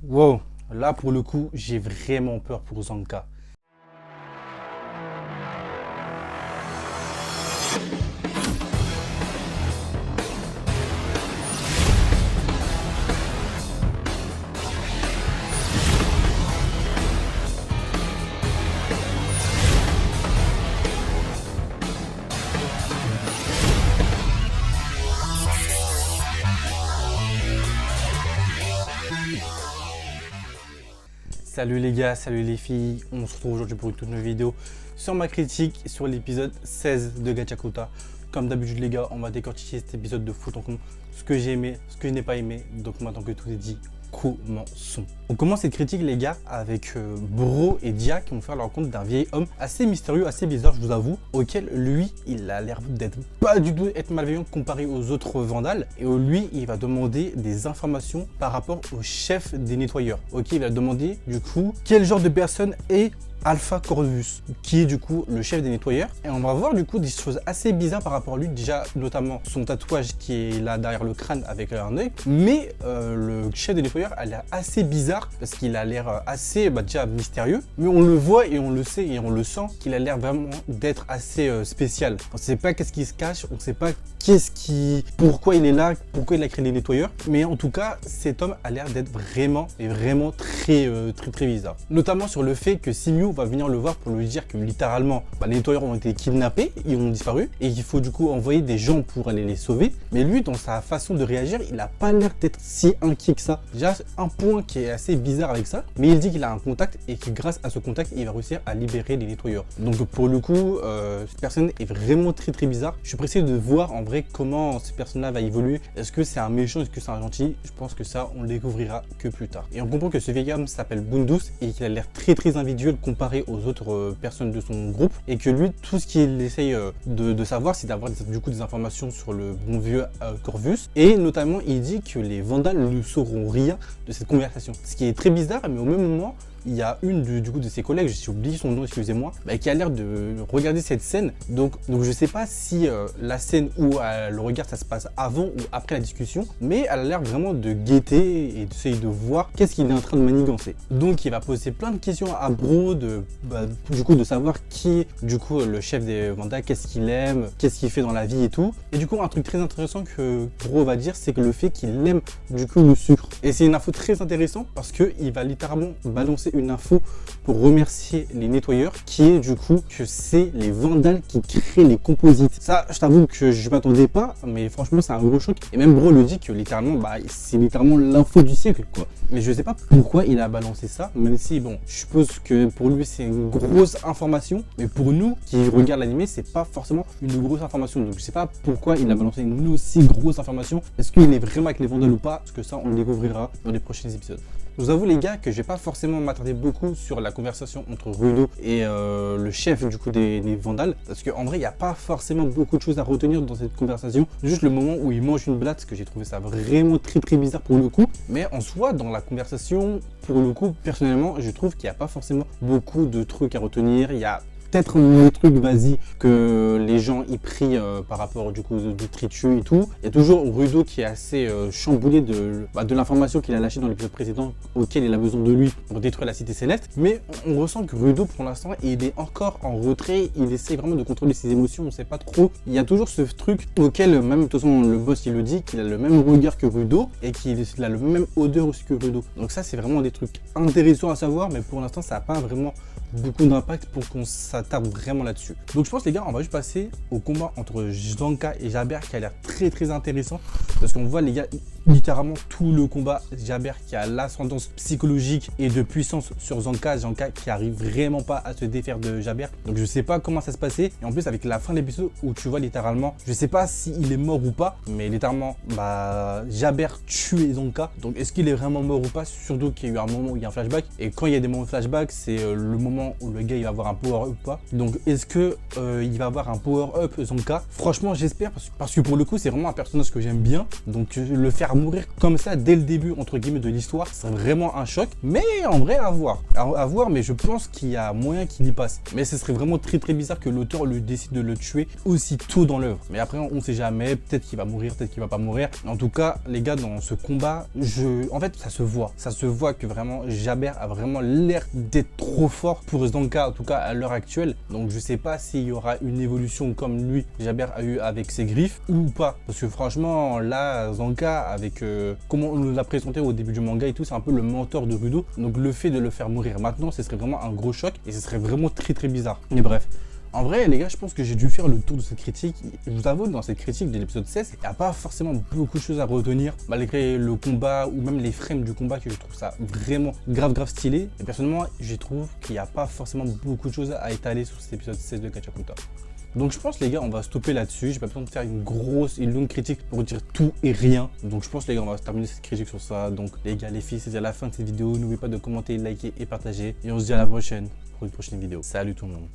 Wow, là pour le coup, j'ai vraiment peur pour Zanka. Salut les gars, salut les filles, on se retrouve aujourd'hui pour une toute nouvelle vidéo sur ma critique sur l'épisode 16 de Gachakuta. Comme d'habitude les gars, on va décortiquer cet épisode de foot en compte, ce que j'ai aimé, ce que je n'ai pas aimé. Donc maintenant que tout est dit, commençons. On commence cette critique les gars avec Bro et Dia qui vont faire la rencontre d'un vieil homme assez mystérieux, assez bizarre je vous avoue, auquel lui il a l'air d'être pas du tout être malveillant comparé aux autres vandales, et lui il va demander des informations par rapport au chef des nettoyeurs. Ok, il va demander du coup quel genre de personne est Alpha Corvus, qui est du coup le chef des nettoyeurs, et on va voir du coup des choses assez bizarres par rapport à lui, déjà notamment son tatouage qui est là derrière le crâne avec un œil, mais le chef des nettoyeurs a l'air assez bizarre parce qu'il a l'air assez déjà mystérieux, mais on le voit et on le sait et on le sent qu'il a l'air vraiment d'être assez spécial. On ne sait pas qu'est-ce qui se cache, on ne sait pas pourquoi il est là, pourquoi il a créé les nettoyeurs, mais en tout cas cet homme a l'air d'être vraiment très bizarre, notamment sur le fait que Simio va venir le voir pour lui dire que littéralement les nettoyeurs ont été kidnappés, ils ont disparu et qu'il faut du coup envoyer des gens pour aller les sauver. Mais lui, dans sa façon de réagir, il n'a pas l'air d'être si inquiet que ça. Déjà un point qui est assez bizarre avec ça, mais il dit qu'il a un contact et que grâce à ce contact il va réussir à libérer les nettoyeurs. Donc pour le coup cette personne est vraiment très bizarre. Je suis pressé de voir en vrai comment ce personnage va évoluer. Est-ce que c'est un méchant, est-ce que c'est un gentil? Je pense que ça on le découvrira que plus tard. Et on comprend que ce vieil homme s'appelle Bundus et qu'il a l'air très individuel comparé aux autres personnes de son groupe, et que lui tout ce qu'il essaye de savoir c'est d'avoir du coup des informations sur le bon vieux Corvus, et notamment il dit que les vandales ne sauront rien de cette conversation, ce qui est très bizarre. Mais au même moment il y a une du coup de ses collègues, j'ai oublié son nom, excusez-moi, qui a l'air de regarder cette scène. Donc je sais pas si la scène où elle regarde ça se passe avant ou après la discussion, mais elle a l'air vraiment de guetter et d'essayer de voir qu'est-ce qu'il est en train de manigancer. Donc il va poser plein de questions à Bro du coup de savoir qui est du coup le chef des Vandals, qu'est-ce qu'il aime, qu'est-ce qu'il fait dans la vie et tout. Et du coup un truc très intéressant que Bro va dire, c'est que le fait qu'il aime du coup le sucre. Et c'est une info très intéressante parce que il va littéralement balancer une info pour remercier les nettoyeurs, qui est du coup que c'est les vandales qui créent les composites. Ça je t'avoue que je m'attendais pas, mais franchement c'est un gros choc. Et même Bro le dit que littéralement c'est littéralement l'info du siècle quoi. Mais je sais pas pourquoi il a balancé ça, même si bon je suppose que pour lui c'est une grosse information, mais pour nous qui regardent l'animé c'est pas forcément une grosse information. Donc je sais pas pourquoi il a balancé une aussi grosse information. Est-ce qu'il est vraiment avec les vandales ou pas? Parce que ça on le découvrira dans les prochains épisodes. Je vous avoue les gars que je vais pas forcément m'attarder beaucoup sur la conversation entre Rudo et le chef du coup des vandales, parce qu'en vrai il n'y a pas forcément beaucoup de choses à retenir dans cette conversation. Juste le moment où il mange une blatte, que j'ai trouvé ça vraiment très bizarre pour le coup. Mais en soi dans la conversation, pour le coup personnellement je trouve qu'il n'y a pas forcément beaucoup de trucs à retenir. Il y a peut-être le truc vas-y que les gens y prient par rapport du coup du tritu et tout. Il y a toujours Rudo qui est assez chamboulé de l'information qu'il a lâchée dans l'épisode précédent, auquel il a besoin de lui pour détruire la cité céleste. Mais on ressent que Rudo pour l'instant il est encore en retrait, il essaie vraiment de contrôler ses émotions, on sait pas trop. Il y a toujours ce truc auquel même de toute façon le boss il le dit, qu'il a le même regard que Rudo et qu'il a le même odeur aussi que Rudo. Donc ça c'est vraiment des trucs intéressants à savoir, mais pour l'instant ça n'a pas vraiment beaucoup d'impact pour qu'on s'attarde vraiment là-dessus. Donc je pense les gars on va juste passer au combat entre Zanka et Jabber, qui a l'air très intéressant, parce qu'on voit les gars littéralement tout le combat, Jabber qui a l'ascendance psychologique et de puissance sur Zanka qui arrive vraiment pas à se défaire de Jabber. Donc je sais pas comment ça se passait, et en plus avec la fin de l'épisode où tu vois littéralement, je sais pas s'il est mort ou pas, mais littéralement Jabber tue Zanka. Donc est-ce qu'il est vraiment mort ou pas? Surtout qu'il y a eu un moment où il y a un flashback, et quand il y a des moments de flashback c'est le moment où le gars il va avoir un power up ou pas. Donc est-ce que il va avoir un power up Zanka? Franchement j'espère, parce que pour le coup c'est vraiment un personnage que j'aime bien, donc le faire mourir comme ça dès le début, entre guillemets, de l'histoire, c'est vraiment un choc. Mais en vrai, à voir. À voir, mais je pense qu'il y a moyen qu'il y passe. Mais ce serait vraiment très très bizarre que l'auteur lui décide de le tuer aussi tôt dans l'œuvre. Mais après, on sait jamais. Peut-être qu'il va mourir, peut-être qu'il va pas mourir. En tout cas, les gars, dans ce combat, en fait, ça se voit. Ça se voit que vraiment, Jabber a vraiment l'air d'être trop fort pour Zanka, en tout cas à l'heure actuelle. Donc, je sais pas s'il y aura une évolution comme lui, Jabber a eu avec ses griffes ou pas. Parce que franchement, là, Zanka, avec comment on nous l'a présenté au début du manga et tout, c'est un peu le mentor de Rudo. Donc, le fait de le faire mourir maintenant, ce serait vraiment un gros choc et ce serait vraiment très très bizarre. Mais bref. En vrai, les gars, je pense que j'ai dû faire le tour de cette critique. Je vous avoue, dans cette critique de l'épisode 16, il n'y a pas forcément beaucoup de choses à retenir, malgré le combat ou même les frames du combat, que je trouve ça vraiment grave stylé. Et personnellement, je trouve qu'il n'y a pas forcément beaucoup de choses à étaler sur cet épisode 16 de Gachakuta. Donc je pense les gars, on va stopper là-dessus. J'ai pas besoin de faire une longue critique pour dire tout et rien. Donc je pense les gars, on va terminer cette critique sur ça. Donc les gars, les filles, c'est déjà la fin de cette vidéo. N'oubliez pas de commenter, liker et partager. Et on se dit à la prochaine pour une prochaine vidéo. Salut tout le monde.